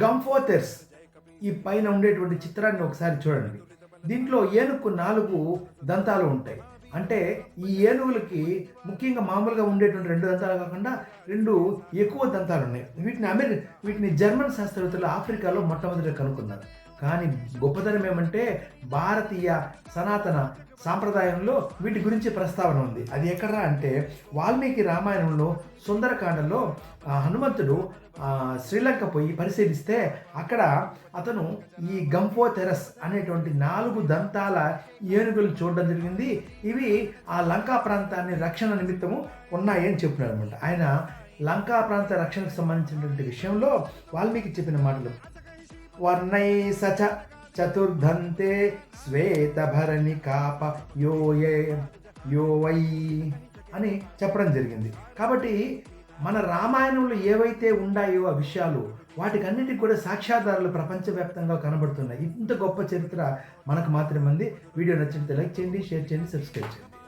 గంఫోథెర్స్ ఈ పైన ఉండేటువంటి చిత్రాన్ని ఒకసారి చూడండి. దీంట్లో ఏనుగుకు 4 దంతాలు ఉంటాయి. అంటే ఈ ఏనుగులకి ముఖ్యంగా మామూలుగా ఉండేటువంటి 2 దంతాలు కాకుండా 2 ఎక్కువ దంతాలున్నాయి. వీటిని జర్మన్ శాస్త్రవేత్తలు ఆఫ్రికాలో మొట్టమొదటిగా కనుక్కున్నారు. కానీ గొప్పతనం ఏమంటే భారతీయ సనాతన సాంప్రదాయంలో వీటి గురించి ప్రస్తావన ఉంది. అది ఎక్కడా అంటే వాల్మీకి రామాయణంలో సుందరకాండలో హనుమంతుడు శ్రీలంక పోయి పరిశీలిస్తే అక్కడ అతను ఈ గంఫోథెరస్ అనేటువంటి 4 దంతాల ఏనుగులు చూడడం జరిగింది. ఇవి ఆ లంకా ప్రాంతాన్ని రక్షణ నిమిత్తము ఉన్నాయి అని చెప్పినారు అనమాట. ఆయన లంకా ప్రాంత రక్షణకు సంబంధించినటువంటి విషయంలో వాల్మీకి చెప్పిన మాటలు వర్ణై సచ చతుర్ధంతే శ్వేతభరణి కాప యోవై అని చెప్పడం జరిగింది. కాబట్టి మన రామాయణంలో ఏవైతే ఉన్నాయో ఆ విషయాలు వాటికన్నిటికి కూడా సాక్ష్యాధారాలు ప్రపంచవ్యాప్తంగా కనబడుతున్నాయి. ఇంత గొప్ప చరిత్ర మనకు మాత్రమే ఉంది. వీడియో నచ్చితే లైక్ చేయండి, షేర్ చేయండి, సబ్స్క్రైబ్ చేయండి.